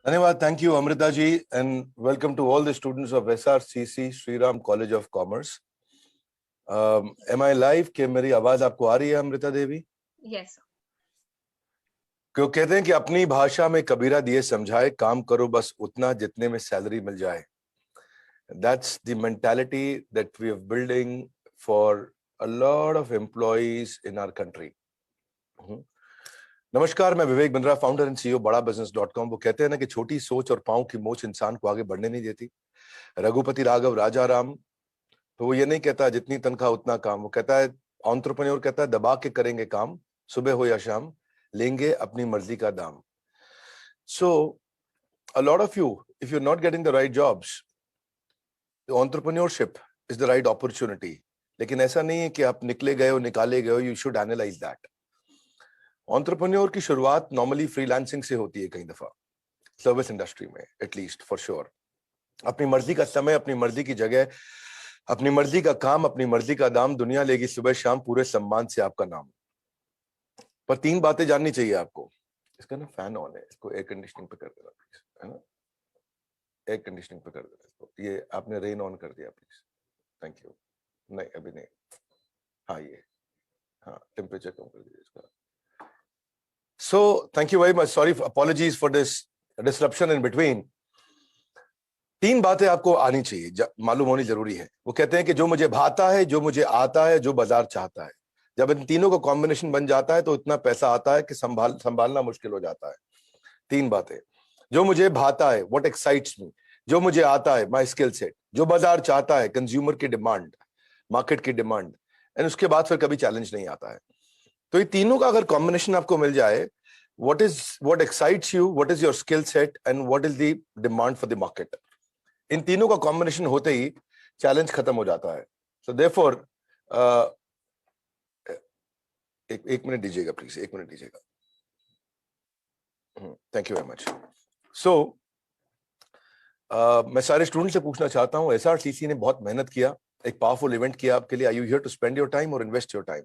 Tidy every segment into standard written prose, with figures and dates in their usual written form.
धन्यवाद. Thank you, Amrita ji, and welcome to all the students of SRCC Shriram College of Commerce. Am I live? क्या मेरी आवाज आपको आ रही है, अमृता देवी? Yes. क्यों कहते हैं कि अपनी भाषा में कबीरा दिए समझाए, काम करो बस उतना जितने में सैलरी मिल जाए. That's the mentality that we are building for a lot of employees in our country. नमस्कार, मैं Vivek Bindra, founder and CEO बड़ा बिजनेस.com. वो कहते हैं ना कि छोटी सोच और पांव की मोच इंसान को आगे बढ़ने नहीं देती. रघुपति राघव राजा राम, तो वो ये नहीं कहता जितनी तनख्वाह उतना काम. वो कहता है, एंटरप्रेन्योर कहता है, दबा के करेंगे काम, सुबह हो या शाम, लेंगे अपनी मर्जी का दाम. सो a lot of you, if you're not getting the right jobs, the entrepreneurship is the right opportunity. लेकिन ऐसा नहीं है कि आप निकले गए हो, निकाले गए हो. You should analyze that. Entrepreneur की शुरुआत नॉर्मली फ्रीलांसिंग से होती है, कई दफा सर्विस इंडस्ट्री में, एटलीस्ट फॉर श्योर. अपनी मर्जी का समय, अपनी मर्जी की जगह, अपनी मर्जी का काम, अपनी मर्जी का दाम, दुनिया लेगी सुबह शाम पूरे सम्मान से आपका नाम. पर तीन बातें जाननी चाहिए आपको. इसका ना फैन ऑन है, इसको एयर कंडीशनिंग पे कर देना प्लीज, है ना. एयर कंडीशनिंग पे कर देना इसको. ये आपने रेन ऑन कर दिया प्लीज, थैंक यू. नहीं अभी नहीं, हाँ ये, हाँ टेम्परेचर कम कर दीजिए इसका. So thank you very much. Sorry, apologies for this disruption in between. तीन बातें आपको आनी चाहिए, मालूम होनी जरूरी है. वो कहते हैं कि जो मुझे भाता है, जो मुझे आता है, जो बाजार चाहता है. जब इन तीनों का कॉम्बिनेशन बन जाता है तो इतना पैसा आता है कि संभालना मुश्किल हो जाता है. तीन बातें. जो मुझे भाता है, what excites me. जो मुझे आता है, my skill set. जो बाजार चाहता है, कंज्यूमर की डिमांड, मार्केट की डिमांड. एंड उसके बाद फिर कभी चैलेंज नहीं आता है. तो ये तीनों का अगर कॉम्बिनेशन आपको मिल जाए, what excites you, what is your skill set and what is the demand for the market, इन तीनों का कॉम्बिनेशन होते ही चैलेंज खत्म हो जाता है. So therefore एक मिनट दीजिएगा प्लीज, एक मिनट दीजिएगा. Thank you very much. So मैं सारे स्टूडेंट से पूछना चाहता हूं, एसआरसीसी ने बहुत मेहनत किया, एक पावरफुल इवेंट किया आपके लिए. Are you here to spend your time और इन्वेस्ट योर टाइम?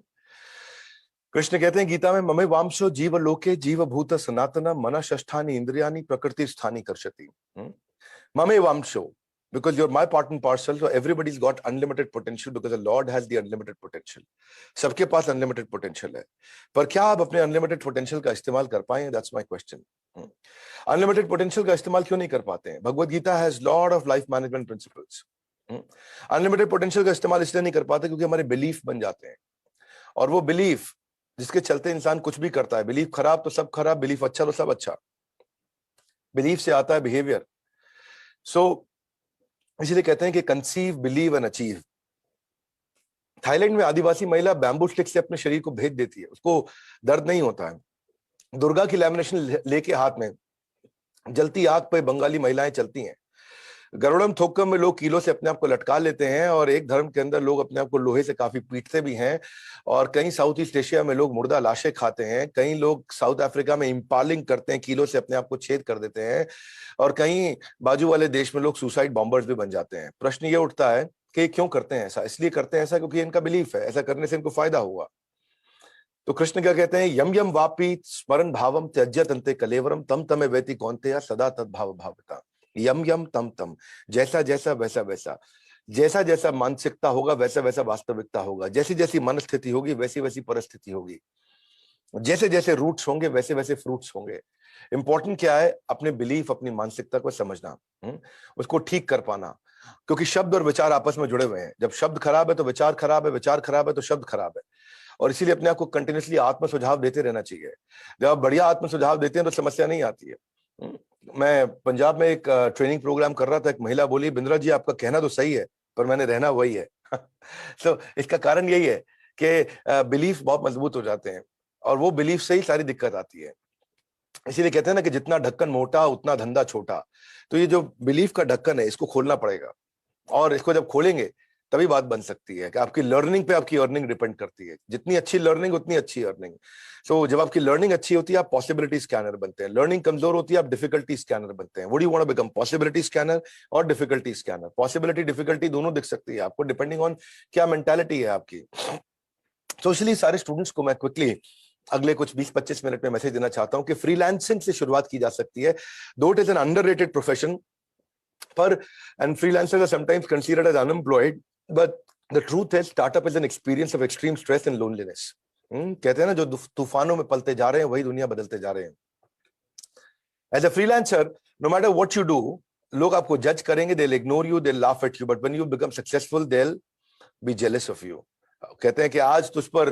कृष्ण कहते हैं गीता में, ममे वांशो जीव लोके जीव भूत सनातन मन षष्ठानि इंद्रियानि प्रकृति स्थानी कर्षति. ममे वांशो, because you're my part and parcel, so everybody's got unlimited potential because the Lord has the unlimited potential. सबके पास unlimited potential है, पर क्या आप अपने unlimited potential का इस्तेमाल कर पाए? That's my question. Unlimited potential का इस्तेमाल क्यों नहीं कर पाते हैं? Bhagavad Gita has lot of life management principles. Unlimited potential का इस्तेमाल इसलिए नहीं कर पाते क्योंकि हमारे बिलीफ बन जाते हैं, और वो बिलीफ जिसके चलते इंसान कुछ भी करता है. बिलीफ खराब तो सब खराब, बिलीफ अच्छा तो सब अच्छा. बिलीफ से आता है बिहेवियर. सो इसलिए कहते हैं कि conceive, believe and achieve. Thailand में आदिवासी महिला बैम्बू स्टिक से अपने शरीर को भेद देती है, उसको दर्द नहीं होता है. दुर्गा की लैमिनेशन लेके हाथ में, जलती आग पे बंगाली महिलाएं चलती हैं. गरुड़म थोक्कम में लोग कीलों से अपने आप को लटका लेते हैं, और एक धर्म के अंदर लोग अपने आप को लोहे से काफी पीटते भी हैं. और कहीं साउथ ईस्ट एशिया में लोग मुर्दा लाशें खाते हैं, कहीं लोग साउथ अफ्रीका में इंपालिंग करते हैं, कीलों से अपने आप को छेद कर देते हैं, और कहीं बाजू वाले देश में लोग सुसाइड बॉम्बर्स भी बन जाते हैं. प्रश्न ये उठता है कि क्यों करते हैं ऐसा? इसलिए करते हैं ऐसा क्योंकि इनका बिलीफ है, ऐसा करने से इनको फायदा होगा. तो कृष्ण क्या कहते हैं? यम यम वापी स्मरण भावम त्यज्यत अंते कलेवरम तम तमे वेति कौन्तेय सदा तद्भाव भावता. यम यम तम तम, जैसा जैसा वैसा वैसा, जैसा जैसा मानसिकता होगा वैसा वैसा वास्तविकता होगा. जैसी जैसी मन स्थिति होगी वैसी वैसी परिस्थिति होगी. जैसे जैसे रूट्स होंगे वैसे वैसे फ्रूट्स होंगे. इंपॉर्टेंट क्या है? अपने बिलीफ, अपनी मानसिकता को समझना, उसको ठीक कर पाना. क्योंकि शब्द और विचार आपस में जुड़े हुए हैं. जब शब्द खराब है तो विचार खराब है, विचार खराब है तो शब्द खराब है. और इसीलिए अपने आप को कंटिन्यूसली आत्म सुझाव देते रहना चाहिए. जब आप बढ़िया आत्म सुझाव देते हैं तो समस्या नहीं आती है. मैं पंजाब में एक ट्रेनिंग प्रोग्राम कर रहा था, एक महिला बोली, बिंद्रा जी आपका कहना तो सही है पर मैंने रहना वही है. तो इसका कारण यही है कि बिलीफ बहुत मजबूत हो जाते हैं, और वो बिलीफ से ही सारी दिक्कत आती है. इसीलिए कहते हैं ना कि जितना ढक्कन मोटा उतना धंधा छोटा. तो ये जो बिलीफ का ढक्कन है इसको खोलना पड़ेगा, और इसको जब खोलेंगे तभी बात बन सकती है कि आपकी लर्निंग पे आपकी अर्निंग डिपेंड करती है. जितनी अच्छी लर्निंग उतनी अच्छी अर्निंग. सो जब आपकी लर्निंग अच्छी होती है आप पॉसिबिलिटी स्कैनर बनते हैं. लर्निंग कमजोर होती है आप डिफिकल्टी स्कैनर बनते हैं. What do you want to become? Possibility scanner और डिफिकल्टी स्कैनर. पॉसिबिलिटी डिफिकल्टी दोनों दिख सकती है आपको, डिपेंडिंग ऑन क्या मेंटालिटी है आपकी. तो इसलिए सारे स्टूडेंट्स को मैं क्विकली अगले कुछ 20-25 मिनट में मैसेज देना चाहता हूं कि फ्रीलांसिंग से शुरुआत की जा सकती है, though it is an underrated profession, पर and freelancers are sometimes considered as unemployed, but the truth है startup is an experience of extreme stress and loneliness. कहते हैं ना, जो तूफानों में पलते जा रहे हैं वही दुनिया बदलते जा रहे हैं। As a freelancer, no matter what you do, लोग आपको जज करेंगे, they will ignore you, they will laugh at you, but when you become successful they will be jealous of you. कहते हैं कि आज तुझ पर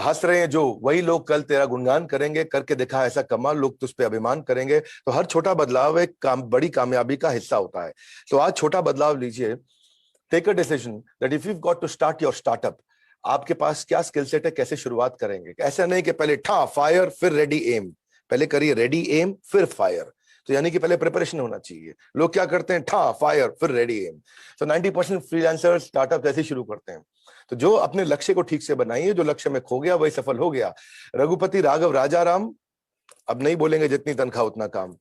हंस रहे हैं जो, वही लोग कल तेरा गुणगान करेंगे, करके दिखा ऐसा कमाल, लोग तुझ पे अभिमान करेंगे। तो हर छोटा बदलाव एक बड़ी कामयाबी का हिस्सा होता है। तो आज छोटा बदलाव लीजिए, take a decision that if you got to start your startup, आपके पास क्या स्किल सेट है, कैसे शुरुआत करेंगे। ऐसा नहीं कि पहले ठा फायर फिर रेडी एम, पहले करिए रेडी एम फिर फायर। तो यानी कि पहले प्रिपरेशन होना चाहिए। लोग क्या करते हैं, ठा फायर फिर रेडी एम। तो 90% फ्रीलांसर्स स्टार्टअप ऐसे शुरू करते हैं। तो जो अपने लक्ष्य को ठीक से बनाइए, जो लक्ष्य में खो गया वही सफल हो गया। रघुपति राघव राजाराम, अब नहीं बोलेंगे जितनी तनख्वाह उतना काम।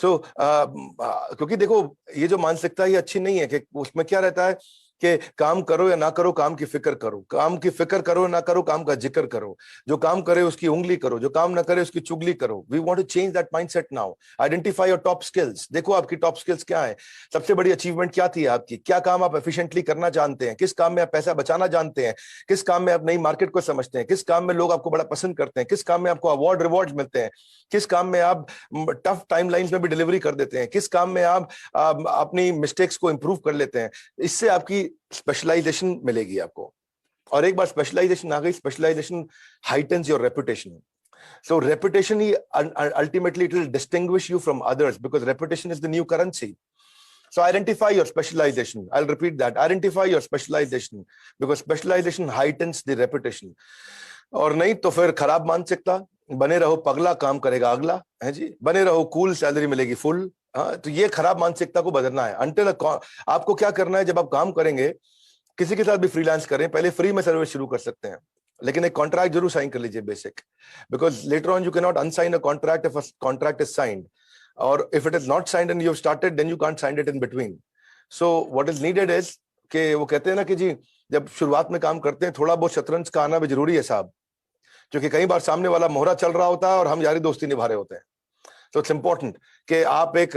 सो क्योंकि देखो ये जो मानसिकता ये अच्छी नहीं है कि उसमें क्या रहता है कि काम करो या ना करो, काम की फिक्र करो, काम की फिक्र करो ना करो, काम का जिक्र करो, जो काम करे उसकी उंगली करो, जो काम ना करे उसकी चुगली करो। We want to change that mindset now. Identify your top skills. देखो आपकी टॉप स्किल्स क्या है, सबसे बड़ी अचीवमेंट क्या थी आपकी, क्या काम आप एफिशिएंटली करना जानते हैं, किस काम में आप पैसा बचाना जानते हैं, किस काम में आप नई मार्केट को समझते हैं, किस काम में लोग आपको बड़ा पसंद करते हैं, किस काम में आपको अवार्ड रिवॉर्ड मिलते हैं, किस काम में आप टफ टाइमलाइंस में भी डिलीवरी कर देते हैं, किस काम में आप अपनी मिस्टेक्स को इंप्रूव कर लेते हैं। इससे आपकी स्पेशलाइजेशन मिलेगी आपको। और एक बार स्पेशलाइजेशन आ गई, specialization heightens your reputation. So reputation ultimately it will distinguish you from others, because reputation is the new currency. So identify your specialization. I'll repeat that. Identify your specialization, because specialization heightens the reputation. और नहीं तो फिर खराब मानसिकता, बने रहो पगला, काम करेगा अगला, है जी, बने रहो कूल, सैलरी मिलेगी फुल। हाँ, तो ये खराब मानसिकता को बदलना है। अंटिल आपको क्या करना है, जब आप काम करेंगे, किसी के साथ भी फ्रीलांस करें, पहले फ्री में सर्विस शुरू कर सकते हैं, लेकिन एक कॉन्ट्रैक्ट जरूर साइन कर लीजिए basic, because later on you can not unsign a contract if a contract is signed, और if it is not signed and you have started, then you can't sign it in between. So what is needed is कि वो कहते हैं ना कि जी, जब शुरुआत में काम करते हैं थोड़ा बहुत शतरंज का आना भी जरूरी है साहब, क्योंकि कई बार सामने वाला मोहरा चल रहा होता है और हम यारी दोस्ती निभा रहे होते हैं। तो इट्स इंपॉर्टेंट कि आप एक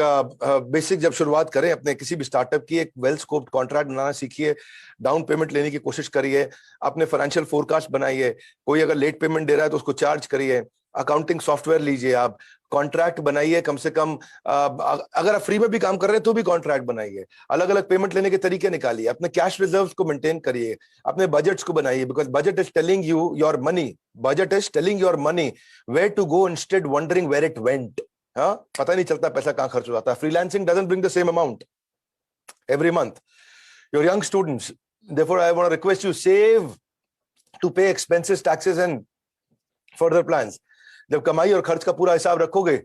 बेसिक जब शुरुआत करें अपने किसी भी स्टार्टअप की, एक वेल स्कोप्ड कॉन्ट्रैक्ट बनाना सीखिए, डाउन पेमेंट लेने की कोशिश करिए, अपने फाइनेंशियल फोरकास्ट बनाइए, कोई अगर लेट पेमेंट दे रहा है तो उसको चार्ज करिए, अकाउंटिंग सॉफ्टवेयर लीजिए, आप कॉन्ट्रैक्ट बनाइए, कम से कम अगर आप फ्री में भी काम कर रहे हैं तो भी कॉन्ट्रैक्ट बनाइए, अलग अलग पेमेंट लेने के तरीके निकालिए, अपने कैश रिजर्व्स को मेंटेन करिए, अपने बजट्स को बनाइए, because budget is telling you your money, budget is telling your money where to go instead wondering where it went. हाँ, पता नहीं चलता पैसा कहां खर्च हो जाता है। Freelancing doesn't bring the same amount every month. Your young students, therefore I want to request you, save to pay expenses, taxes and further plans. जब कमाई और खर्च का पूरा हिसाब रखोगे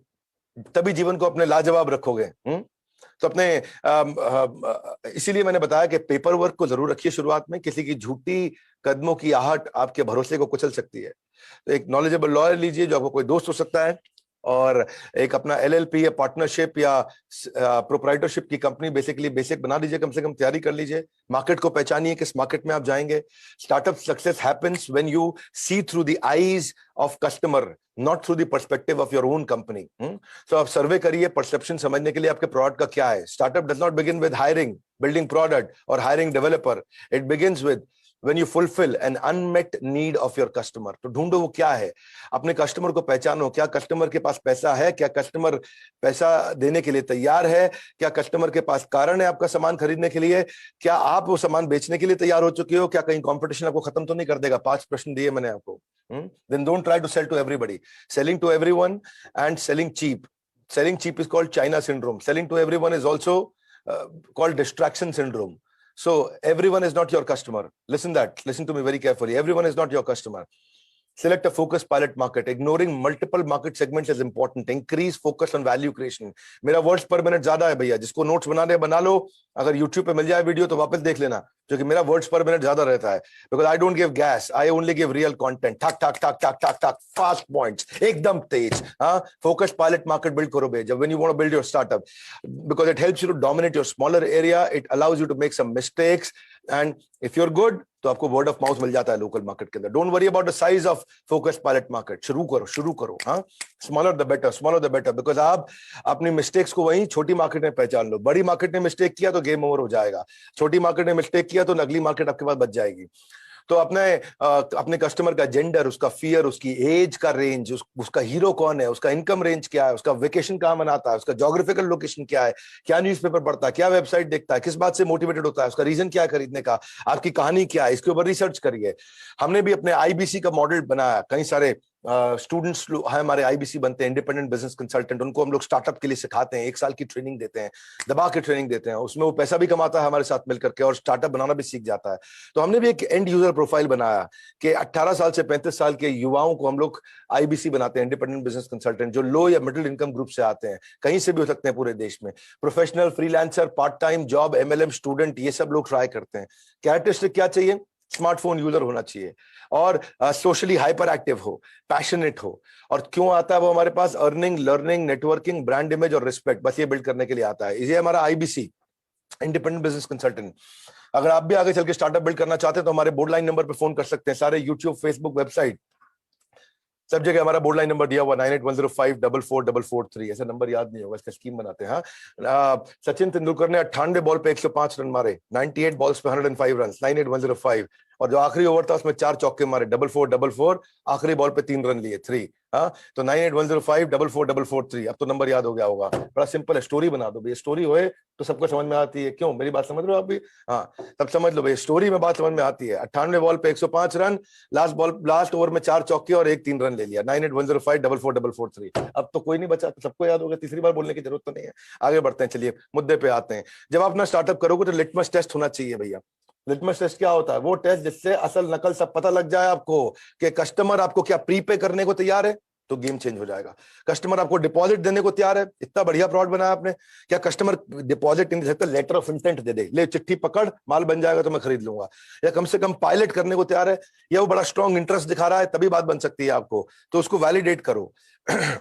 तभी जीवन को अपने लाजवाब रखोगे। तो अपने इसीलिए मैंने बताया कि पेपर वर्क को जरूर रखिए शुरुआत में, किसी की झूठी कदमों की आहट आपके भरोसे को कुचल सकती है। तो एक नॉलेजेबल लॉयर लीजिए जो आपको कोई दोस्त हो सकता है, और एक अपना एलएलपी या पार्टनरशिप या प्रोप्राइटरशिप की कंपनी बेसिकली बेसिक बना लीजिए, कम से कम तैयारी कर लीजिए, मार्केट को पहचानिए किस मार्केट में आप जाएंगे। Startup success happens when you see through the eyes of customer, not through the perspective of your own company. So आप सर्वे करिए परसेप्शन समझने के लिए आपके प्रोडक्ट का क्या है। Startup does not begin with hiring, building product और hiring developer, it begins with when you fulfill an unmet need of your customer। तो ढूंढो वो क्या है, अपने कस्टमर को पहचानो, क्या कस्टमर के पास पैसा है, क्या कस्टमर पैसा देने के लिए तैयार है, क्या कस्टमर के पास कारण है आपका सामान खरीदने के लिए, क्या आप वो सामान बेचने के लिए तैयार हो चुके हो, क्या कहीं कंपटीशन आपको खत्म तो नहीं कर देगा। 5 प्रश्न दिए मैंने आपको। Then don't try to sell to everybody. Selling to everyone and selling cheap. Selling cheap is called China syndrome. Selling to everyone is also called distraction syndrome. So everyone is not your customer. Listen to me very carefully. Everyone is not your customer. Select a focus pilot market. Ignoring multiple market segments is important. Increase focus on value creation. मेरा words per minute ज्यादा है भैया, जिसको notes बना रहे बना लो, अगर YouTube पे मिल जाए वीडियो तो वापस देख लेना, जो कि मेरा वर्ड्स पर मिनट ज्यादा रहता है, because I don't give gas, I only give real content. ठक ठक ठक ठक ठक ठक, फास्ट पॉइंट्स, एकदम तेज। हाँ, फोकस पायलट मार्केट बिल्ड करो बे, जब when you want to build your startup, because it helps you to dominate your smaller area, it allows you to make some mistakes, and if you are good तो आपको word of mouth मिल जाता है local market के अंदर। Don't worry about the size of focus pilot market, शुरू करो, शुरू करो। हाँ, smaller the better, smaller the better, because आप अपनी मिस्टेक्स को वहीं छोटी मार्केट में पहचान लो। बड़ी मार्केट ने मिस्टेक किया तो गेम ओवर हो जाएगा, छोटी मार्केट ने मिस्टेक किया तो अगली मार्केट आपके पास बच जाएगी। तो अपने कस्टमर का जेंडर, उसका फियर, उसकी एज का रेंज, उसका हीरो कौन है, उसका इनकम रेंज क्या है, उसका वेकेशन कहाँ मनाता है, उसका ज्योग्राफिकल लोकेशन क्या है, क्या न्यूज़पेपर पढ़ता है, क्या वेबसाइट देखता है, किस बात से मोटिवेटेड होता है, उसका रीजन क्या है खरीदने का, आपकी कहानी क्या है, इसके ऊपर रिसर्च करिए। हमने भी अपने आईबीसी का मॉडल बनाया। कई सारे स्टूडेंट्स हमारे आईबीसी बनते हैं, इंडिपेंडेंट बिजनेस कंसल्टेंट, उनको हम लोग स्टार्टअप के लिए सिखाते हैं, 1 साल की ट्रेनिंग देते हैं, दबा के ट्रेनिंग देते हैं, उसमें वो पैसा भी कमाता है हमारे साथ मिलकर के और स्टार्टअप बनाना भी सीख जाता है। तो हमने भी एक एंड यूजर प्रोफाइल बनाया कि 18 साल से 35 साल के युवाओं को हम लोग आईबीसी बनाते हैं, इंडिपेंडेंट बिजनेस कंसल्टेंट, जो लो या मिडिल इनकम ग्रुप से आते हैं, कहीं से भी हो सकते हैं पूरे देश में, professional, freelancer, part time job, MLM student, ये सब लोग ट्राई करते हैं। कैरेक्टरिस्टिक क्या चाहिए? स्मार्टफोन यूजर होना चाहिए और सोशली हाइपर एक्टिव हो, पैशनेट हो। और क्यों आता है वो हमारे पास? Earning, learning, networking, brand image और रिस्पेक्ट, बस ये बिल्ड करने के लिए आता है। ये हमारा आईबीसी, इंडिपेंडेंट बिजनेस कंसल्टेंट। अगर आप भी आगे चल के स्टार्टअप बिल्ड करना चाहते हैं तो हमारे बोर्ड लाइन नंबर पे फोन कर सकते हैं। सारे यूट्यूब, फेसबुक, वेबसाइट, सब जगह हमारा बोर्ड लाइन नंबर दिया हुआ 9810544443। ऐसा नंबर याद नहीं होगा, इसका स्कीम बनाते हैं। हाँ, सचिन तेंदुलकर ने 98 बॉल पे 105 रन मारे, 98 बॉल्स पे 105 रन, 98105। और जो आखिरी ओवर था उसमें 4 चौके मारे, 4444, आखिरी बॉल पे 3 रन लिए, 3। हाँ, तो 9810544443। अब तो नंबर याद हो गया होगा। बड़ा सिंपल है, स्टोरी बना दो भैया, स्टोरी होए तो सबको समझ में आती है। क्यों, मेरी बात समझ रहे हो आप भी? हाँ, तब समझ लो भैया, स्टोरी में बात समझ में आती है। 98 बॉल पे 105 रन, लास्ट ओवर में 4 चौके और 1 3 रन ले लिया, 9810544443। अब तो कोई नहीं बचा, तो सबको याद हो गया, तीसरी बार बोलने की जरूरत तो नहीं है। आगे बढ़ते हैं, चलिए मुद्दे पे आते हैं। जब आप अपना स्टार्टअप करोगे तो लिटमस टेस्ट होना चाहिए भैया। लिटमस टेस्ट क्या होता है? वो टेस्ट जिससे असल नकल सब पता लग जाए आपको, कि कस्टमर आपको क्या प्रीपे करने को तैयार है, तो गेम चेंज हो जाएगा। कस्टमर आपको डिपॉजिट देने को तैयार है, इतना बढ़िया प्रोडक्ट बनाया आपने, क्या कस्टमर डिपॉजिट नहीं दे सकता? लेटर ऑफ इंटेंट दे दे, ले चिट्ठी पकड़, माल बन जाएगा तो मैं खरीद लूंगा। या कम से कम पायलट करने को तैयार है, या वो बड़ा स्ट्रॉन्ग इंटरेस्ट दिखा रहा है, तभी बात बन सकती है आपको, तो उसको वैलिडेट करो।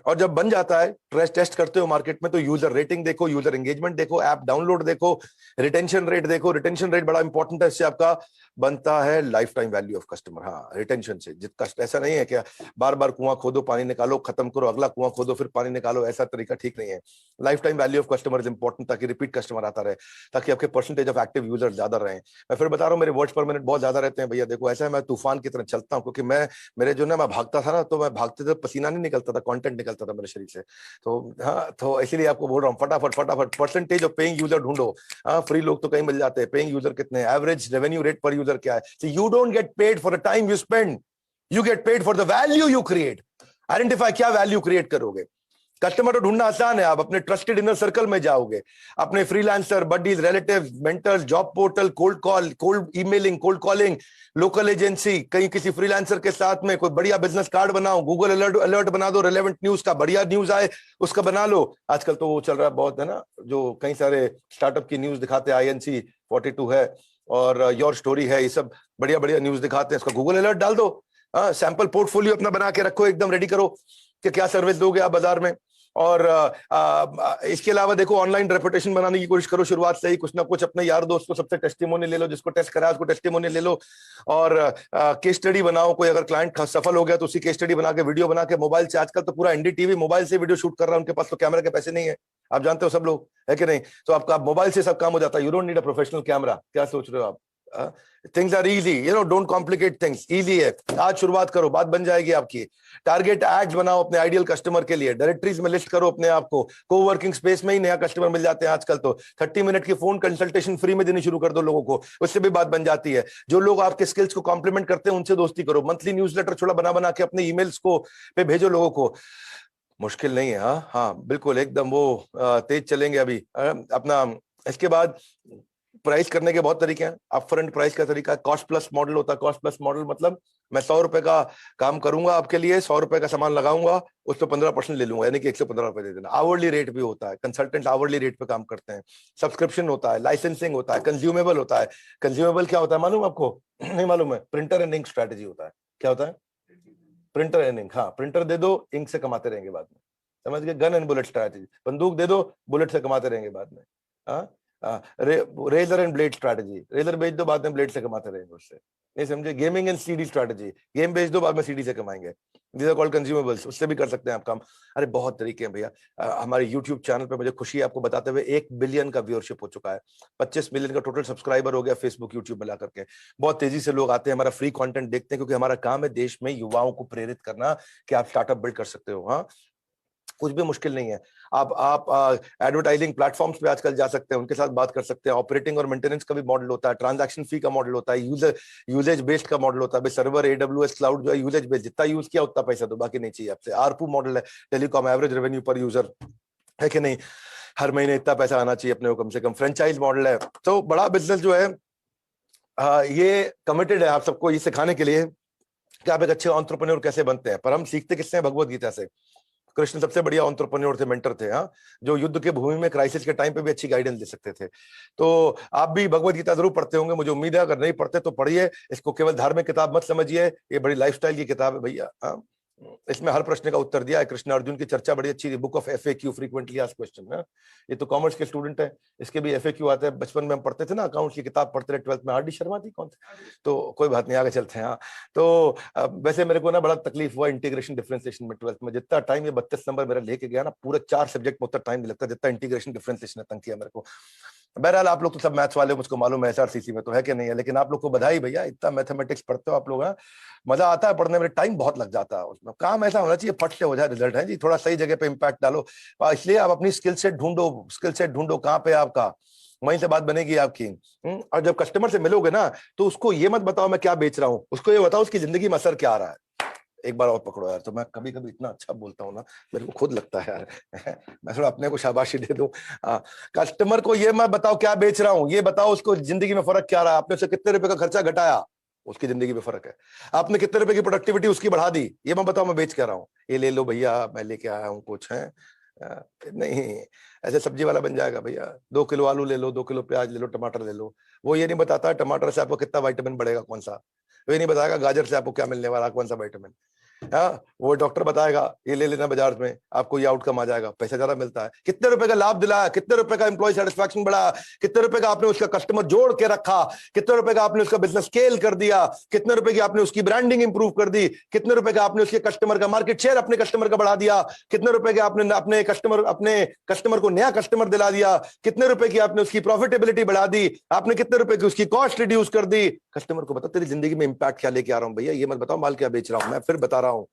और जब बन जाता है, टेस्ट करते हो मार्केट में, तो यूजर रेटिंग देखो, यूजर एंगेजमेंट देखो, ऐप डाउनलोड देखो, रिटेंशन रेट देखो। रिटेंशन रेट बड़ा इंपॉर्टेंट है, इससे आपका बनता है life time value of customer. हाँ, रिटेंशन से ऐसा नहीं है कि बार बार कुआं खोदो, पानी निकालो, खत्म करो, अगला कुआं खोदो, फिर पानी निकालो, ऐसा तरीका ठीक नहीं है। Life time value of customer is important, ताकि रिपीट कस्टमर आता रहे, ताकि आपके परसेंटेज ऑफ एक्टिव यूजर ज्यादा रहे। मैं फिर बता रहा हूँ, मेरे वर्ड्स पर मिनट बहुत ज्यादा रहते हैं भैया। देखो, ऐसा है, मैं तूफान की तरह चलता हूँ, क्योंकि मेरे जो ना, मैं भागता था ना, तो मैं भागते थे पसीना नहीं निकलता था, कंटेंट निकलता था मेरे शरीर से। तो हाँ, तो इसीलिए आपको बोल रहा हूँ, फटाफट फटाफट परसेंटेज ऑफ पेइंग यूजर ढूंढो। हाँ, फ्री लोग तो कहीं मिल जाते हैं, पेइंग यूजर कितने, एवरेज रेवेन्यू रेट पर यूजर क्या है। You don't get paid for the time you spend, you get paid for the value you create. Identify क्या वैल्यू क्रिएट करोगे। कस्टमर तो ढूंढना आसान है, आप अपने ट्रस्टेड इनर सर्कल में जाओगे, अपने freelancer, buddies, relative, mentors, job portal, cold call, cold emailing, cold calling, local agency, कहीं किसी फ्रीलांसर के साथ में कोई बढ़िया बिजनेस कार्ड बनाओ, गूगल अलर्ट बना दो, रिलेवेंट न्यूज का, बढ़िया न्यूज आए उसका बना लो। आजकल तो वो चल रहा है बहुत, है ना, जो कई सारे स्टार्टअप की न्यूज दिखाते हैं, INC 42 है और योर स्टोरी है, ये सब बढ़िया बढ़िया न्यूज दिखाते हैं, उसका गूगल अलर्ट डाल दो। सैंपल पोर्टफोलियो अपना बना के रखो, एकदम रेडी करो कि क्या सर्विस दोगे आप बाजार में। और इसके अलावा देखो, ऑनलाइन रेपुटेशन बनाने की कोशिश करो, शुरुआत से ही कुछ ना कुछ अपने यार दोस्त को सबसे टेस्टिमोनियल ले लो, जिसको टेस्ट करा उसको टेस्टिमोनियल ले लो, और केस स्टडी बनाओ। कोई अगर क्लाइंट सफल हो गया तो उसी केस स्टडी बना के वीडियो बना के मोबाइल से, आजकल तो पूरा NDTV मोबाइल से वीडियो शूट कर रहा है, उनके पास तो कैमरा के पैसे नहीं है, आप जानते हो सब लोग, है कि नहीं? तो आपका मोबाइल से सब काम हो जाता है, you don't need a professional camera. क्या सोच रहे हो आप? Things are easy, don't complicate things, easy है। आज शुरुआत करो, बात बन जाएगी आपकी। टारगेट एड्स बनाओ अपने आइडियल कस्टमर के लिए, डायरेक्टरीज में लिस्ट करो अपने आप को, कोवर्किंग स्पेस में ही नया कस्टमर मिल जाते हैं आजकल तो। 30 मिनट की फोन कंसल्टेशन फ्री में देनी शुरू कर दो लोगों को, उससे भी बात बन जाती है। जो लोग आपके स्किल्स को कॉम्प्लीमेंट करते हैं उनसे दोस्ती करो, मंथली न्यूज़लेटर छोड़ा बना बना के अपने ईमेल्स को पे भेजो लोगों को। मुश्किल नहीं है, हाँ हाँ बिल्कुल, एकदम वो तेज चलेंगे अभी अपना। इसके बाद प्राइस करने के बहुत तरीके हैं। अपफ्रंट प्राइस का तरीका है, कॉस्ट प्लस मॉडल होता है। कॉस्ट प्लस मॉडल मतलब मैं 100 रुपए का काम करूंगा आपके लिए, 100 रुपए का सामान लगाऊंगा, उस पर 15% ले लूंगा, यानी कि 115 रुपए दे देना। आवरली रेट भी होता है, कंसल्टेंट आवरली रेट पे काम करते हैं। सब्सक्रिप्शन होता है, लाइसेंसिंग होता है, कंज्यूमेबल होता है। कंज्यूमेबल क्या होता है मालूम आपको? नहीं मालूम है? प्रिंटर एंड इंक स्ट्रैटेजी होता है। क्या होता है? Printer and ink. हाँ, प्रिंटर दे दो, इंक से कमाते रहेंगे बाद में। समझ गए? गन एंड बुलेट स्ट्रैटेजी, बंदूक दे दो, बुलेट से कमाते रहेंगे बाद में। हाँ, razor and blade strategy, razor बेच दो, बाद में ब्लेड से कमाते रहेंगे उससे। नहीं समझे? Gaming and CD strategy, game बेच दो, बाद में सीडी से कमाएंगे। दीज आर कॉल्ड कंज्यूमेबल्स, उससे भी कर सकते हैं आप काम। अरे बहुत तरीके हैं भैया। हमारे यूट्यूब चैनल पे मुझे खुशी है आपको बताते हुए 1 बिलियन का व्यूअरशिप हो चुका है, 25 मिलियन का टोटल सब्सक्राइबर हो गया फेसबुक यूट्यूब मिला करके। बहुत तेजी से लोग आते हैं, हमारा फ्री कंटेंट देखते हैं, क्योंकि हमारा काम है देश में युवाओं को प्रेरित करना कि आप स्टार्टअप बिल्ड कर सकते हो। हाँ, कुछ भी मुश्किल नहीं है। आप एडवर्टाइजिंग प्लेटफॉर्म्स पे आजकल जा सकते हैं, उनके साथ बात कर सकते हैं। ऑपरेटिंग और मेंटेनेंस का भी मॉडल होता है, ट्रांजैक्शन फी का मॉडल होता है, यूजेज बेस्ड का मॉडल होता है। सर्वर एडब्ल्यूएस क्लाउड जो है यूजेज बेस्ड, जितना यूज किया उतना पैसा दो, बाकी नहीं चाहिए आपसे। आरपू मॉडल है, टेलीकॉम एवरेज रेवेन्यू पर यूजर, है कि नहीं? हर महीने इतना पैसा आना चाहिए अपने को कम से कम। फ्रेंचाइज मॉडल है। तो बड़ा बिजनेस जो है ये कमिटेड है आप सबको ये सिखाने के लिए कि आप एक अच्छे एंटरप्रेन्योर कैसे बनते हैं। पर हम सीखते किससे हैं? भगवत गीता से। कृष्ण सबसे बढ़िया एंटरप्रेन्योर थे, मेंटर थे। हाँ, जो युद्ध के भूमि में क्राइसिस के टाइम पे भी अच्छी गाइडेंस दे सकते थे। तो आप भी भगवत गीता जरूर पढ़ते होंगे, मुझे उम्मीद है। अगर नहीं पढ़ते तो पढ़िए इसको, केवल धार्मिक किताब मत समझिए, ये बड़ी लाइफस्टाइल की किताब है भैया। हाँ, इसमें हर प्रश्न का उत्तर दिया है। कृष्ण अर्जुन की चर्चा बड़ी अच्छी थी, book of FAQ, frequently asked question. ये तो कॉमर्स के स्टूडेंट है, इसके भी एफएक्यू आते हैं। बचपन में हम पढ़ते थे ना, अकाउंट्स की किताब पढ़ते थे 12th में, आर डी शर्मा थी कौन थे, तो कोई बात नहीं, आगे चलते हैं। हाँ, तो वैसे मेरे को ना बड़ा तकलीफ हुआ इंटीग्रेशन डिफरेंशिएशन में 12th में। जितना टाइम ये 32 नंबर मेरा लेके गया ना, पूरे 4 सब्जेक्ट में उतना टाइम नहीं लगता जितना इंटीग्रेशन डिफरेंशिएशन ने तंग किया मेरे को। बहरहाल आप लोग तो सब मैथ्स वाले, मुझको मालूम है एसआरसीसी में तो है कि नहीं है, लेकिन आप लोग को बधाई भैया, इतना मैथमेटिक्स पढ़ते हो आप लोग। मजा आता है पढ़ने में, टाइम बहुत लग जाता है उसमें। काम ऐसा होना चाहिए फट से हो जाए रिजल्ट, है जी। थोड़ा सही जगह पे इंपैक्ट डालो, इसलिए आप अपनी स्किल सेट ढूंढो। स्किल सेट ढूंढो कहाँ पे आपका, वहीं से बात बनेगी आपकी। और जब कस्टमर से मिलोगे ना, तो उसको ये मत बताओ मैं क्या बेच रहा हूँ, उसको ये बताओ उसकी जिंदगी में असर क्या आ रहा है। एक बार और पकड़ो यार। तो मैं कभी कभी इतना अच्छा बोलता हूँ ना, मेरे को खुद लगता है यार मैं थोड़ा अपने को शाबाशी दे दूं। कस्टमर को ये मत बताओ क्या बेच रहा हूँ, ये बताओ उसको जिंदगी में फर्क क्या रहा है, आपने उसे कितने रुपए का खर्चा घटाया, उसकी जिंदगी में फर्क है। आपने कितने रुपए की प्रोडक्टिविटी उसकी बढ़ा दी, ये मैं बताओ मैं बेच क्या रहा हूँ। ये ले लो भैया, मैं लेके आया हूँ कुछ है। नहीं, ऐसे सब्जी वाला बन जाएगा भैया। 2 किलो आलू ले लो, 2 किलो प्याज ले लो, टमाटर ले लो। वो ये नहीं बताता टमाटर से आपको कितना विटामिन बढ़ेगा, कौन सा। वो ये नहीं बताएगा गाजर से आपको क्या मिलने वाला, कौन सा विटामिन। हाँ, वो डॉक्टर बताएगा ये ले लेना बाजार में, आपको ये आउटकम आ जाएगा, पैसा ज्यादा मिलता है। कितने रुपए का लाभ दिलाया, कितने रुपए का एम्प्लॉय सेटिस्फैक्शन बढ़ा, कितने रुपए का आपने उसका कस्टमर जोड़ के रखा, कितने रुपए का आपने उसका बिजनेस स्केल कर दिया, कितने रुपए की आपने उसकी ब्रांडिंग इंप्रूव कर दी, कितने रुपए का आपने उसके कस्टमर का मार्केट शेयर अपने कस्टमर का बढ़ा दिया, कितने रुपए के आपने अपने कस्टमर को नया कस्टमर दिला दिया, कितने रुपए की आपने उसकी प्रॉफिटेबिलिटी बढ़ा दी, आपने कितने रुपए की उसकी कॉस्ट रिड्यूस कर दी। कस्टमर को बता तेरी जिंदगी में इंपैक्ट क्या लेके आ रहा हूं भैया, ये मत बताओ माल क्या बेच रहा हूं, मैं फिर बता रहा हूं।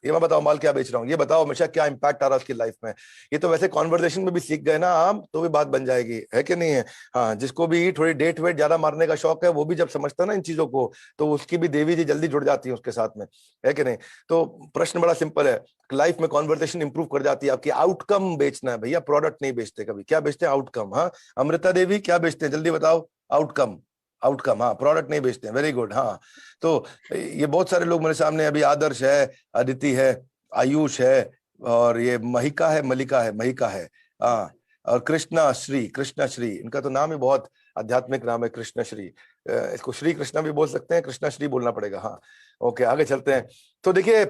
ये मैं बताओ माल क्या बेच रहा हूँ, ये बताओ हमेशा क्या इंपैक्ट आ रहा है उसकी लाइफ में। ये तो वैसे कॉन्वर्सेशन में भी सीख गए ना हम, तो भी बात बन जाएगी, है कि नहीं है। हाँ, जिसको भी थोड़ी डेट वेट ज्यादा मारने का शौक है, वो भी जब समझता है ना इन चीजों को, तो उसकी भी देवी जी जल्दी जुड़ जाती है उसके साथ में, है कि नहीं। तो प्रश्न बड़ा सिंपल है, लाइफ में कॉन्वर्सेशन इंप्रूव कर जाती है आपकी। आउटकम बेचना है भैया, प्रोडक्ट नहीं बेचते कभी। क्या बेचते हैं? आउटकम। हाँ, अमृता देवी क्या बेचते हैं, जल्दी बताओ। आउटकम। आउटकम, हाँ, प्रोडक्ट नहीं बेचते हैं। Very good. हाँ, तो ये बहुत सारे लोग मेरे सामने अभी, आदर्श है, अदिति है, आयुष है, और ये महिका है, मलिका है, महिका है। हाँ, और कृष्णा श्री, कृष्णा श्री, इनका तो नाम ही बहुत आध्यात्मिक नाम है, कृष्णा श्री। इसको श्री कृष्णा भी बोल सकते हैं, कृष्णा श्री बोलना पड़ेगा। हाँ, ओके, आगे चलते हैं। तो देखिए,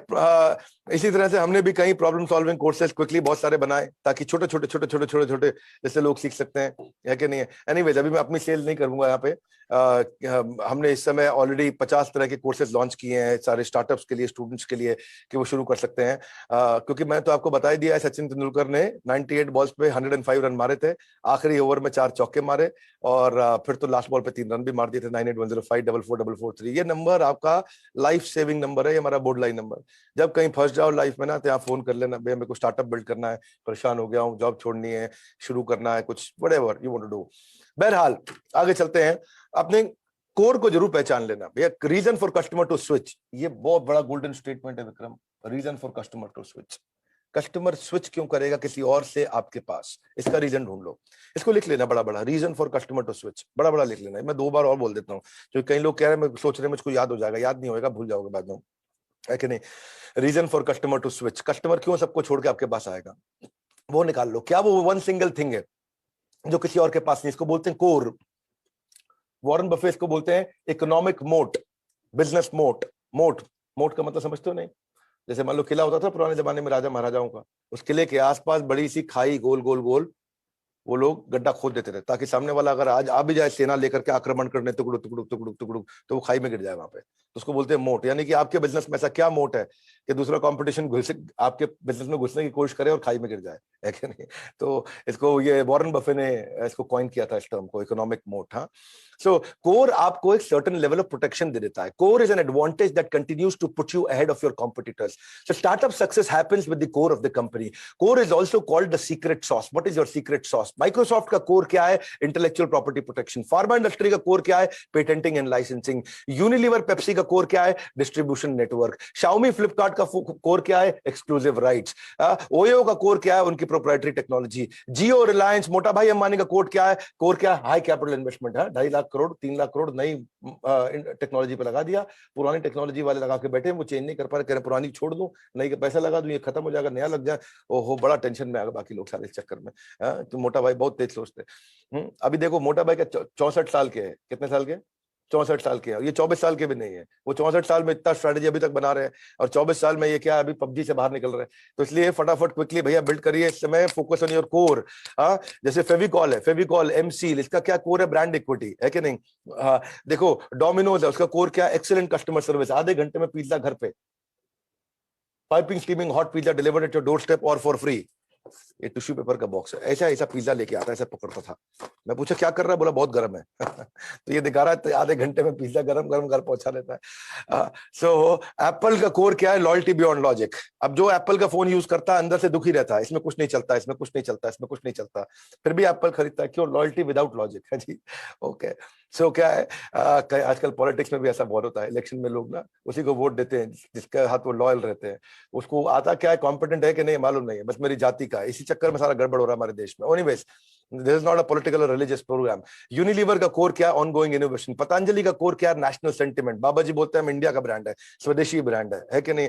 इसी तरह से हमने भी कई प्रॉब्लम सॉल्विंग कोर्सेज क्विकली बहुत सारे बनाए, ताकि छोटे छोटे छोटे छोटे छोटे छोटे जैसे लोग सीख सकते हैं, है कि नहीं है। एनीवेज, अभी मैं अपनी सेल नहीं करूंगा यहाँ पे। हमने इस समय ऑलरेडी 50 तरह के कोर्सेज लॉन्च किए हैं सारे स्टार्टअप्स के लिए, स्टूडेंट्स के लिए, कि वो शुरू कर सकते हैं। क्योंकि मैं तो आपको बता ही दिया है, सचिन तेंदुलकर ने 98 बॉल्स पे 105 रन मारे थे, आखिरी ओवर में 4 चौके मारे, और फिर तो लास्ट बॉल पे 3 रन भी मार दिए थे। 981054 444443, ये नंबर आपका लाइफ सेविंग नंबर है, ये हमारा बोर्ड लाइन नंबर। जब कहीं फंस जाओ लाइफ में ना, तो यहाँ फोन कर लेना, भैया मेरे को स्टार्टअप बिल्ड करना है, परेशान हो गया हूँ, जॉब छोड़नी है, शुरू करना है कुछ, whatever you want to do. बहरहाल आगे चलते हैं। अपने कोर को जरूर पहचान लेना भैया। Reason for customer to switch, ये बहुत बड़ा गोल्डन स्टेटमेंट है Vikram. Reason for customer to switch, customer switch क्यों करेगा किसी और से आपके पास? इसका रीजन ढूंढ लो, इसको लिख लेना बड़ा बड़ा, reason for customer to switch, बड़ा बड़ा लिख लेना। मैं 2 बार और बोल देता हूँ, क्योंकि कई लोग कह रहे हैं, मैं सोच रहे हैं मुझको याद हो जाएगा, याद नहीं होगा, भूल जाओगे बाद में, है कि नहीं? Reason for customer to switch, customer क्यों सबको छोड़ के आपके पास आएगा, वो निकाल लो। क्या वो वन सिंगल थिंग है जो किसी और के पास नहीं? इसको बोलते हैं कोर। वॉरेन बफे इसको बोलते हैं इकोनॉमिक मोट, बिजनेस मोट। मोट, मोट का मतलब समझते हो नहीं? जैसे मान लो किला होता था पुराने जमाने में राजा महाराजाओं का, उस किले के आसपास बड़ी सी खाई, गोल गोल गोल, वो लोग गड्ढा खोद देते थे ताकि सामने वाला अगर आज आ भी जाए सेना लेकर के आक्रमण करने, टुकड़ू टुकड़ू टुकड़ू टुकड़ू, तो वो खाई में गिर जाए वहां पे। तो उसको बोलते हैं मोट। यानी कि आपके बिजनेस में ऐसा क्या मोट है कि दूसरा कंपटीशन आपके बिजनेस में घुसने की कोशिश करे और खाई में गिर जाए, है कि नहीं? तो इसको ये वॉरेन बफे ने इसको कॉइन किया था, इस टर्म को, इकोनॉमिक मोट। हाँ, सो कोर आपको एक सर्टेन लेवल ऑफ प्रोटेक्शन दे देता है। Core is an advantage that continues to put you ahead of your competitors. So startup success happens with the core of the company. Core is also called the secret sauce. What is your secret sauce? Microsoft का core क्या है? Intellectual property protection. Pharma industry का core क्या है? Patenting and licensing. Unilever Pepsi का core क्या है? Distribution network. Xiaomi Flipkart का कोर क्या है? Exclusive rights. ओयो का कोर क्या है? उनकी प्रोप्राइटरी टेक्नोलॉजी। जियो, रिलायंस, मोटा भाई अंबानी का कोर क्या है? कोर क्या? हाई कैपिटल इन्वेस्टमेंट है, 2.5 लाख करोड़ 3 लाख करोड़ नई टेक्नोलॉजी पे लगा दिया। पुरानी टेक्नोलॉजी वाले लगा के बैठे, वो चेंज नहीं कर पा रहे, कह रहे पुरानी छोड़ दूं, नई का पैसा लगा दूं, ये खत्म हो जाएगा, नया लग जाए। ओहो, बड़ा टेंशन में आ गए बाकी लोग सारे इस चक्कर में। तो मोटा भाई बहुत तेज सोचते। अभी देखो मोटा भाई का 64 साल के है, कितने साल के? 64 साल के हैं। ये 24 साल के भी नहीं है। वो 64 साल में इतना स्ट्रैटेजी अभी तक बना रहे हैं, और 24 साल में ये क्या अभी पबजी से बाहर निकल रहे हैं। तो इसलिए फटाफट क्विकली भैया बिल्ड करिए इस समय, फोकस ऑन योर कोर। जैसे फेविकॉल है, फेविकॉल, एमसील, इसका क्या कोर है? ब्रांड इक्विटी, है कि नहीं? देखो डोमिनोज है, उसका कोर क्या? एक्सीलेंट कस्टमर सर्विस, आधे घंटे में पिज्जा घर पे, piping steaming hot pizza delivered at your door step और फॉर फ्री। ये टिश्यू पेपर का बॉक्स है, ऐसा ऐसा पिज्जा लेके आता है, ऐसा पकड़ता था। मैं पूछा क्या कर रहा है? बोला बहुत गर्म है। तो ये दिखा रहा है आधे घंटे में पिज्जा गरम गरम घर पहुंचा लेता है। सो एप्पल का कोर क्या है? Loyalty beyond logic. अब जो एप्पल का फोन यूज करता है अंदर से दुखी रहता है, इसमें कुछ नहीं चलता, इसमें कुछ नहीं चलता, इसमें कुछ नहीं चलता, फिर भी एप्पल खरीदता है। क्यों? लॉयल्टी विदाउट लॉजिक है जी। ओके, सो क्या है, आजकल पॉलिटिक्स में भी ऐसा बहुत होता है, इलेक्शन में लोग ना उसी को वोट देते हैं जिसके हाथ वो लॉयल रहते हैं। उसको आता क्या है, कॉम्पिटेंट है कि नहीं मालूम नहीं है, बस मेरी जाति का। इसी चक्कर में सारा गड़बड़ हो रहा है हमारे देश में। Anyways, this is not a political और रिलीजियस प्रोग्राम। यूनिलीवर का कोर क्या है? Ongoing innovation. पतंजलि का कोर क्या है? National sentiment. बाबा जी बोलते हैं हम इंडिया का ब्रांड है, स्वदेशी ब्रांड है कि नहीं?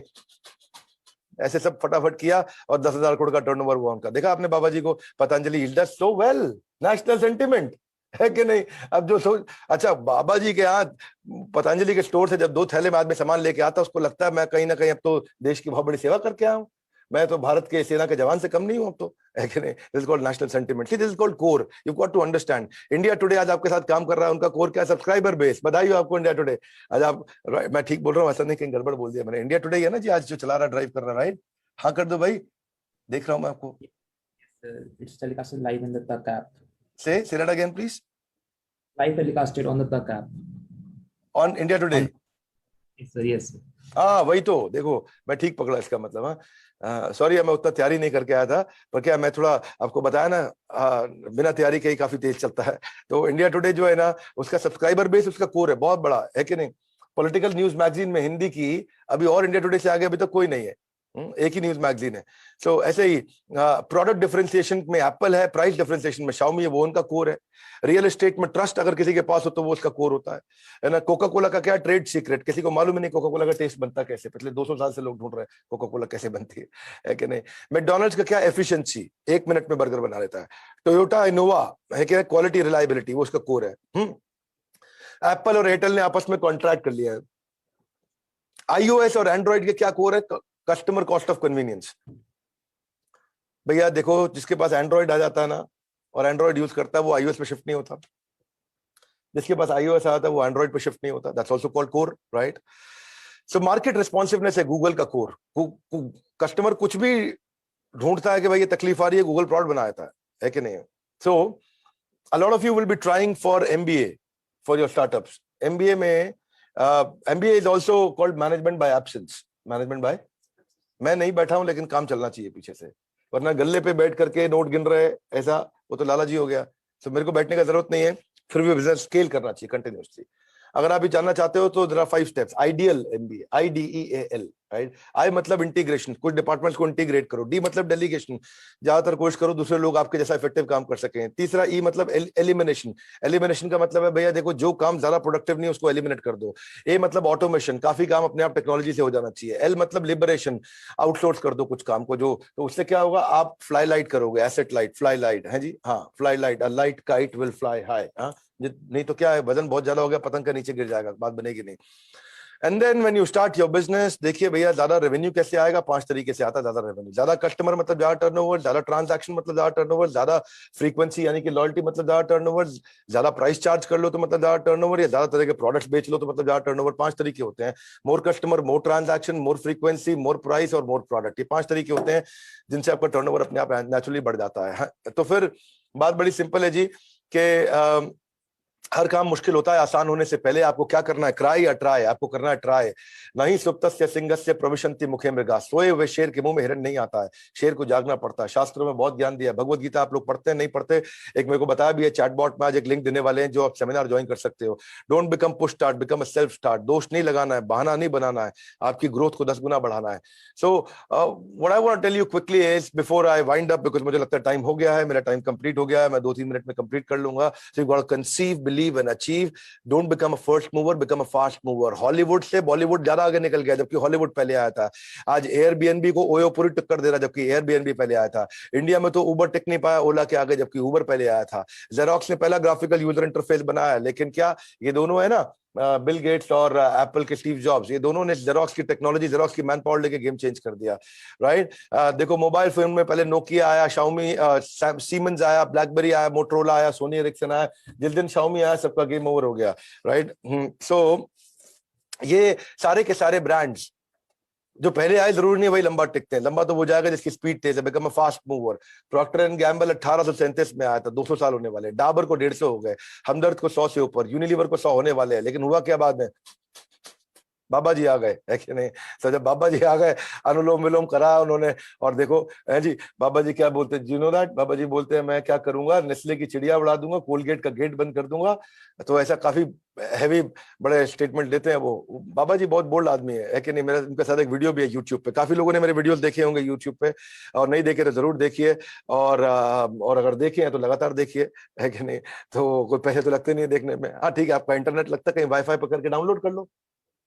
ऐसे सब फटाफट किया और 10,000 करोड़ का टर्नओवर हुआ उनका। देखा आपने बाबा जी को? Patanjali, he does so well, national sentiment, है कि नहीं? अब जो सोच, अच्छा बाबा जी के यहाँ पतंजलि के स्टोर से जब 2 थैले में आदमी सामान लेके आता, उसको लगता है मैं कहीं ना कहीं अब तो देश की बहुत बड़ी सेवा करके आया हूं, मैं तो भारत के सेना के जवान से कम नहीं हूं अब तो, है कि नहीं? This is called national sentiment. This is called core. You got to understand. India Today आज आपके साथ काम कर रहा है, उनका कोर क्या है? Subscriber base. बधाई हो आपको इंडिया टुडे। आज आप, मैं ठीक बोल रहा हूँ? ऐसा नहीं कहीं गड़बड़ बोल दिया मैंने? इंडिया टुडे है ना जी आज जो चला रहा, ड्राइव कर रहा, राइट? हाँ कर दो भाई, देख रहा हूँ मैं आपको। It's telecasted live in the Tuck app. Say that again, please. Live telecasted on the Tuck app. On India Today. Yes, sir. Yes, sir. हाँ वही तो, देखो मैं ठीक पकड़ा इसका मतलब। हाँ सॉरी, मैं उतना तैयारी नहीं करके आया था, पर क्या मैं थोड़ा आपको बताया ना, बिना तैयारी के ही काफी तेज चलता है। तो इंडिया टुडे जो है ना, उसका सब्सक्राइबर बेस, उसका कोर है, बहुत बड़ा, है कि नहीं? पॉलिटिकल न्यूज मैगजीन में हिंदी की अभी और इंडिया टुडे से आगे अभी तक कोई नहीं है, एक ही न्यूज मैगजीन है। सो ऐसे ही प्रोडक्ट डिफरेंशिएशन में एप्पल है, प्राइस डिफरेंशिएशन में शाओमी है, वो उनका कोर है। रियल एस्टेट में ट्रस्ट अगर किसी के पास हो तो वो उसका कोर होता है ना? कोका कोला का क्या? ट्रेड सीक्रेट, किसी को मालूम ही नहीं कोका कोला का टेस्ट बनता कैसे, पिछले 200 साल से लोग ढूंढ रहे हैं कोका कोला कैसे बनती है कि नहीं? मैकडॉनल्ड्स का क्या? एफिशिएंसी, 1 मिनट में बर्गर बना लेता है। टोयोटा इनोवा है क्या? क्वालिटी रिलायबिलिटी, वो उसका कोर है। एप्पल और एयरटेल ने आपस में कॉन्ट्रैक्ट कर लिया है। iOS और एंड्रॉइड के क्या कोर है? Customer cost of convenience. भैया देखो, जिसके पास एंड्रॉइड आ जाता है ना और एंड्रॉइड यूज करता है, वो iOS पे शिफ्ट नहीं होता। जिसके पास iOS आता है वो एंड्रॉइड पे शिफ्ट नहीं होता। That's also called core, right? So market responsiveness है गूगल का कोर। कस्टमर कुछ भी ढूंढता है कि भाई ये तकलीफ आ रही है, गूगल प्रोडक्ट बना देता है कि नहीं? सो a lot of you will be trying for MBA for your startups. MBA में MBA is also called management by absence. Management by, मैं नहीं बैठा हूं लेकिन काम चलना चाहिए पीछे से, वरना गल्ले पे बैठ करके नोट गिन रहे ऐसा, वो तो लाला जी हो गया। तो मेरे को बैठने का जरूरत नहीं है, फिर भी बिजनेस स्केल करना चाहिए कंटिन्यूसली। अगर आप ये जानना चाहते हो तो there are 5 steps. Ideal MBA, IDEAL, right. I मतलब इंटीग्रेशन, कुछ डिपार्टमेंट्स को इंटीग्रेट करो। डी मतलब डेलीगेशन, ज्यादातर कोशिश करो दूसरे लोग आपके जैसा इफेक्टिव काम कर सकें। तीसरा ई मतलब एलिमिनेशन, एलिमिनेशन का मतलब है भैया देखो जो काम ज्यादा प्रोडक्टिव नहीं उसको एलिमिनेट कर दो। ए मतलब ऑटोमेशन, काफी काम अपने आप टेक्नोलॉजी से हो जाना चाहिए। एल मतलब लिबरेशन, आउटसोर्स कर दो कुछ काम को, जो तो उससे क्या होगा, आप फ्लाई लाइट करोगे, एसेट लाइट, फ्लाई लाइट है जी, हाँ fly light, a light kite will fly high. हाँ, नहीं तो क्या है, वजन बहुत ज्यादा हो गया, पतंग का नीचे गिर जाएगा, बात बनेगी नहीं। And then when you start your business, देखिए भैया ज्यादा रेवेन्यू कैसे आएगा, 5 तरीके से आता है ज्यादा रेवेन्यू। ज्यादा कस्टमर मतलब ज्यादा टर्नओवर, ज्यादा ट्रांजैक्शन मतलब ज्यादा टर्नओवर, ज्यादा फ्रीक्वेंसी यानी कि लॉयल्टी मतलब ज्यादा टर्नओवर, ज्यादा प्राइस चार्ज कर लो तो मतलब ज्यादा टर्नओवर, या ज्यादा तरह के प्रोडक्ट्स बेच लो तो मतलब ज्यादा टर्नओवर। 5 तरीके होते हैं, मोर कस्टमर, मोर ट्रांजैक्शन, मोर फ्रीक्वेंसी, मोर प्राइस और मोर प्रोडक्ट। ये 5 तरीके होते हैं जिनसे आपका टर्नओवर अपने आप नेचुरली बढ़ जाता है। तो फिर बात बड़ी सिंपल है जी कि हर काम मुश्किल होता है आसान होने से पहले। आपको क्या करना है, क्राई या ट्राई, आपको करना है ट्राई। नहीं सुप्तस्य सिंहस्य प्रविशन्ति मुखे मृगा, सोए हुए शेर के मुंह में हिरण नहीं आता है, शेर को जागना पड़ता है। शास्त्रों में बहुत ज्ञान दिया है। भगवत गीता आप लोग पढ़ते हैं नहीं पढ़ते, एक मेरे को बताया भी है चैटबॉट में, आज एक लिंक देने वाले हैं जो आप सेमिनार ज्वाइन कर सकते हो। Don't become push start, become a self start. दोष नहीं लगाना है, बहाना नहीं बनाना है, आपकी ग्रोथ को 10 गुना बढ़ाना है। So what I want to tell you quickly is before I wind up, because मुझे लगता है टाइम हो गया है, मेरा टाइम कंप्लीट हो गया है, मैं 2-3 मिनट में कंप्लीट कर लूंगा। So you got to conceive, believe and achieve. Don't become a first mover, become a fast mover. Hollywood से बॉलीवुड ज्यादा आगे निकल गया, जबकि हॉलीवुड पहले आया था। आज एयरबीएनबी को ओयो पूरी टक्कर दे रहा, जबकि एयरबीएनबी पहले आया था। इंडिया में तो उबर टिक नहीं पाया ओला के आगे, जबकि उबर पहले आया था। जेरोक्स ने पहला ग्राफिकल यूजर इंटरफेस बनाया, लेकिन क्या ये दोनों है ना, बिल गेट्स और एप्पल के स्टीव जॉब्स, ये दोनों ने जेरोक्स की टेक्नोलॉजी, जेरोक्स की मैन पावर लेके गेम चेंज कर दिया। राइट। देखो मोबाइल फोन में पहले नोकिया आया, शाओमी, सीमेंस आया, ब्लैकबेरी आया, मोटरोला आया, सोनी एरिक्सन आया। जिस दिन शाओमी आया सबका गेम ओवर हो गया। राइट। सो ये सारे के सारे ब्रांड्स जो पहले आए जरूरी नहीं वही लंबा टिकते हैं, लंबा तो वो जाएगा जिसकी स्पीड तेज है, become a fast mover. Procter and Gamble 1837 में आया था, 200 साल होने वाले। डाबर को 150 हो गए, हमदर्द को 100 से ऊपर, यूनिलीवर को 100 होने वाले हैं। लेकिन हुआ क्या बाद में, बाबा जी आ गए, है कि नहीं। तो जब बाबा जी आ गए, अनुलोम विलोम करा उन्होंने, और देखो है जी बाबा जी क्या बोलते हैं, यू नो दैट, बाबा जी बोलते हैं मैं क्या करूंगा, नेस्ले की चिड़िया उड़ा दूंगा, कोलगेट का गेट बंद कर दूंगा। तो ऐसा काफी हैवी बड़े स्टेटमेंट देते हैं वो। बाबा जी बहुत बोल्ड आदमी है कि नहीं। मेरा उनके साथ एक वीडियो भी है यूट्यूब पे, काफी लोगों ने मेरे वीडियोस देखे होंगे यूट्यूब पे, और नहीं देखे तो जरूर देखिए। और अगर देखे हैं तो लगातार देखिए, है कि नहीं। तो कोई पैसे तो लगते नहीं है देखने में। हाँ ठीक है, आपका इंटरनेट लगता है, कहीं वाईफाई पकड़ के डाउनलोड कर लो,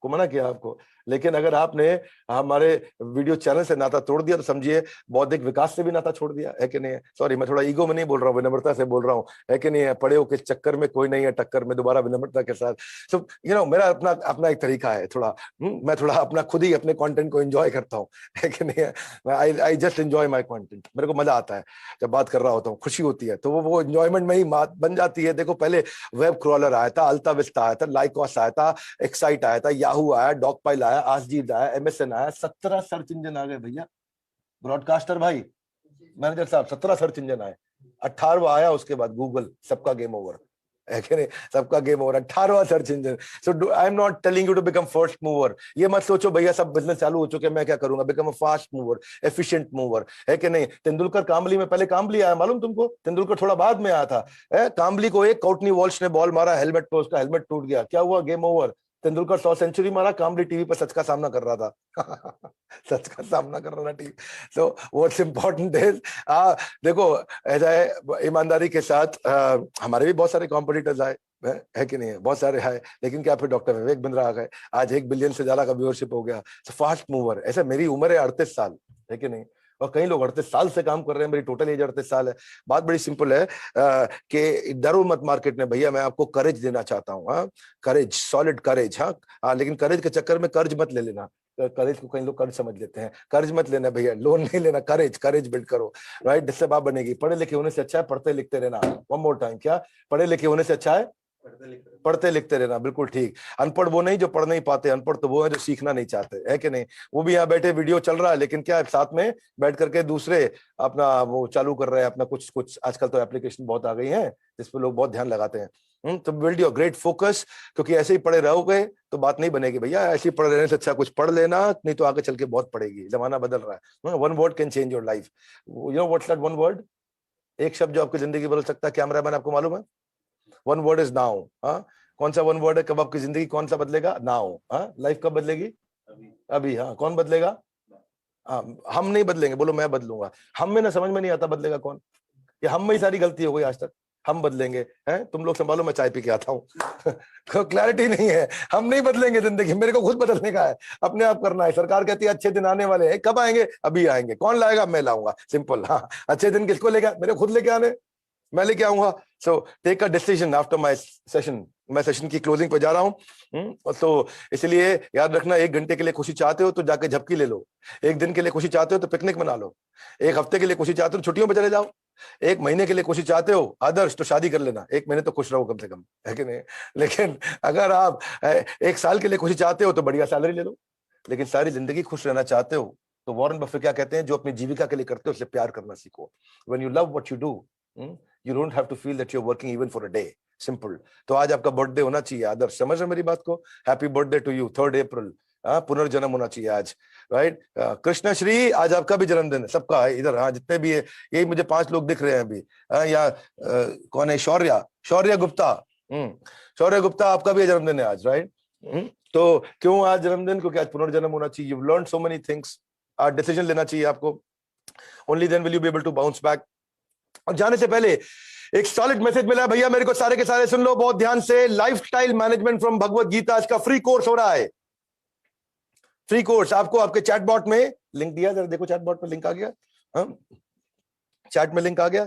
को मना किया आपको। लेकिन अगर आपने हमारे वीडियो चैनल से नाता तोड़ दिया तो समझिए बौद्धिक विकास से भी नाता छोड़ दिया, है कि नहीं। सॉरी, मैं थोड़ा ईगो में नहीं बोल रहा हूँ, विनम्रता से बोल रहा हूँ, है कि नहीं। पड़े हो के चक्कर में कोई नहीं है टक्कर में, दोबारा विनम्रता के साथ। सो यू नो मेरा अपना अपना एक तरीका है थोड़ा, मैं थोड़ा अपना खुद ही अपने कंटेंट को एंजॉय करता हूँ, है कि नहीं। I just enjoy my content, मेरे को मजा आता है जब बात कर रहा होता हूँ, खुशी होती है, तो वो एंजॉयमेंट में ही बात बन जाती है। देखो पहले वेब क्रॉलर आया था, अल्ता विस्टा आया था, लाइकॉस आया था, एक्साइट आया था, याहू आया, डॉगपाइल आया, आसजीत आया, एमएसएन आया, 17 सर्च इंजन आ गए भैया। ब्रॉडकास्टर भाई, मैनेजर साहब, 17 सर्च इंजन आए। 18वां आया उसके बाद गूगल, सबका गेम ओवर, है कि नहीं। सबका गेम ओवर, 18वां search engine. So I am not telling you to become first mover. ये मत सोचो भैया सब बिजनेस चालू हो चुके मैं क्या करूंगा, become a fast mover, efficient mover, है कि नहीं। तेंदुलकर कामली में पहले कामली आया, मालूम तुमको, तेंदुलकर थोड़ा बाद में आया था। कामली को एक कोर्टनी वॉल्श ने बॉल मारा हेलमेट पे, उसका हेलमेट टूट गया, क्या हुआ, गेम ओवर। तेंदुलकर 100 सेंचुरी मारा, कामली टीवी पर सच का सामना कर रहा था। सच का सामना कर रहा था TV. So what's important is, देखो ऐसा है ईमानदारी के साथ, हमारे भी बहुत सारे कॉम्पिटिटर्स आए, है कि नहीं, बहुत सारे आए, लेकिन क्या फिर डॉक्टर विवेक बिंद्रा आ गए, आज 1 बिलियन से ज्यादा का व्यूअरशिप हो गया। फास्ट मूवर, ऐसा मेरी उम्र है 38 साल, है कि नहीं, और कई लोग 38 साल से काम कर रहे हैं, मेरी टोटल एज 38 साल है। बात बड़ी सिंपल है कि डरो मत मार्केट में भैया, मैं आपको करेज देना चाहता हूँ, करेज, सॉलिड करेज। हाँ, लेकिन करेज के चक्कर में कर्ज मत ले लेना। करेज को कई लोग कर्ज समझ लेते हैं, कर्ज मत लेना भैया, लोन नहीं लेना, करेज, करेज बिल्ड करो। राइट, जिससे बात बनेगी। पढ़े लिखे होने से अच्छा है पढ़ते लिखते रहना। वन मोर टाइम, क्या पढ़े लिखे होने से अच्छा है पढ़ते लिखते रहना, बिल्कुल ठीक। अनपढ़ वो नहीं जो पढ़ नहीं पाते, अनपढ़ तो वो है जो सीखना नहीं चाहते, है कि नहीं। वो भी यहाँ बैठे वीडियो चल रहा है, लेकिन क्या साथ में बैठ करके दूसरे अपना वो चालू कर रहे हैं अपना कुछ कुछ। आजकल तो एप्लीकेशन बहुत आ गई हैं जिस पर लोग बहुत ध्यान लगाते हैं। तो बिल्ड योर ग्रेट फोकस, क्योंकि ऐसे ही पढ़े रहोगे तो बात नहीं बनेगी भैया। ऐसे ही पढ़े रहने से अच्छा कुछ पढ़ लेना, नहीं तो आगे चल के बहुत पड़ेगी, जमाना बदल रहा है। One word can change your life. You know what's that one word, एक शब्द जो आपकी जिंदगी बदल सकता है, कैमरामैन आपको मालूम है? One word is now. कौन सा वन वर्ड है, कब आपकी जिंदगी कौन सा बदलेगा? नाउ। लाइफ कब बदलेगी? अभी, हाँ, कौन बदलेगा? हाँ, हम नहीं बदलेंगे, बोलो मैं बदलूंगा। हम में ना समझ में नहीं आता बदलेगा कौन, ये हम में ही सारी गलती हो गई आज तक। हम बदलेंगे, हैं? तुम लोग संभालो, मैं चाय पी के आता हूँ। क्लैरिटी नहीं है, हम नहीं बदलेंगे जिंदगी, मेरे को खुद बदलने का है, अपने आप करना है। सरकार कहती है अच्छे दिन आने वाले हैं, कब आएंगे? अभी आएंगे। कौन लाएगा? मैं लाऊंगा, सिंपल। हाँ, अच्छे दिन किसको लेके? मेरे खुद लेके आने, मैं लेके आऊंगा। So take a decision after my session. मैं सेशन की क्लोजिंग पे जा रहा हूं, तो इसलिए याद रखना, 1 घंटे के लिए खुशी चाहते हो तो जाके झपकी ले लो, 1 दिन के लिए खुशी चाहते हो तो पिकनिक मना लो, 1 हफ्ते के लिए खुशी चाहते हो तो छुट्टियों पे चले जाओ, 1 महीने के लिए खुशी चाहते हो आदर्श तो शादी कर लेना, 1 महीने तो खुश रहो कम से कम, है कि नहीं? लेकिन अगर आप 1 साल के लिए खुशी चाहते हो तो बढ़िया सैलरी ले लो, लेकिन सारी जिंदगी खुश रहना चाहते हो तो वॉरेन बफे क्या कहते हैं, जो अपनी जीविका के लिए करते हो उससे प्यार करना सीखो। When you love what you do, you don't have to feel that you're working even for a day. Simple. तो आज आपका बर्थडे होना चाहिए आदर्श, समझ रहे मेरी बात को? हैप्पी बर्थडे टू यू, 3 अप्रैल। पुनर्जन्म होना चाहिए आज, राइट? कृष्णा श्री, आज आपका भी जन्मदिन है, सबका है इधर, हाँ, जितने भी है, यही मुझे 5 लोग दिख रहे हैं अभी। या कौन है? शौर्य गुप्ता। शौर्य गुप्ता, आपका भी जन्मदिन है आज, राइट? तो क्यों आज जन्मदिन? क्योंकि आज पुनर्जन्म होना चाहिए। You've learned so many things. आज डिसीजन लेना चाहिए आपको, only then will you be able to bounce back. और जाने से पहले एक सॉलिड मैसेज मिला है भैया मेरे को, सारे के सारे सुन लो बहुत ध्यान से। Lifestyle management from Bhagavad Gita, आज का फ्री कोर्स हो रहा है। फ्री कोर्स आपको आपके चैटबॉट में लिंक दिया, जरा देखो चैटबॉट में लिंक आ गया, चैट में लिंक आ गया,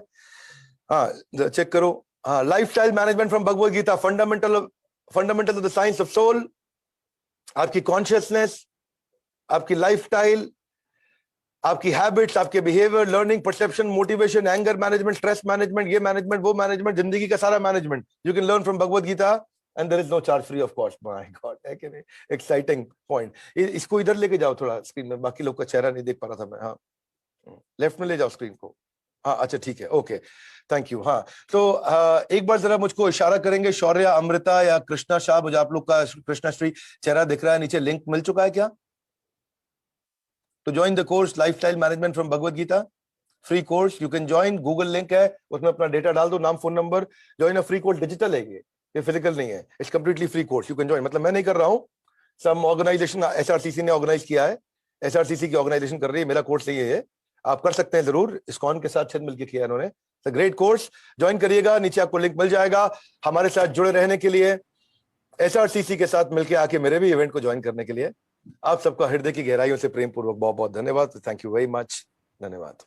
हाँ चेक करो। हाँ, lifestyle management from Bhagavad Gita, fundamental of the science of soul. आपकी कॉन्शियसनेस, आपकी लाइफस्टाइल, आपकी हैबिट्स, आपके behaviour, learning, perception, motivation, anger management, stress management, ये मैनेजमेंट, वो मैनेजमेंट, जिंदगी का सारा management you can learn from Bhagavad Gita, and there is no charge, free of cost. My God, है कि नहीं? Exciting point. इसको इधर लेके जाओ थोड़ा स्क्रीन में, बाकी लोग का चेहरा नहीं देख पा रहा था मैं। हाँ, लेफ्ट में ले जाओ स्क्रीन को। हाँ, अच्छा ठीक है, ओके, थैंक यू। हाँ, तो एक बार जरा मुझको इशारा करेंगे, शौर्य, अमृता या कृष्णा शाह, मुझे आप लोग का कृष्णा श्री चेहरा दिख रहा है, नीचे लिंक मिल चुका है क्या? To join the course Lifestyle Management from Bhagavad Gita, free course, you can join, Google link है, उसमें अपना डेटा डाल दो, नाम, phone number, join a free course, digital है ये फिजिकल नहीं है, it's completely free course, you can join। मतलब मैं नहीं कर रहा हूँ, some organization SRCC ने ऑर्गेनाइज किया है, SRCC की ऑर्गेनाइजेशन कर रही है, मेरा कोर्स ये है, आप कर सकते हैं जरूर, ISKCON के साथ शायद मिलकर किया इन्होंने। ग्रेट कोर्स, ज्वाइन करिएगा, नीचे आपको लिंक मिल जाएगा। हमारे साथ जुड़े रहने के लिए, SRCC के साथ मिलकर आके मेरे भी इवेंट को ज्वाइन करने के लिए आप सबका हृदय की गहराइयों से प्रेम पूर्वक बहुत बहुत धन्यवाद। थैंक यू वेरी मच, धन्यवाद।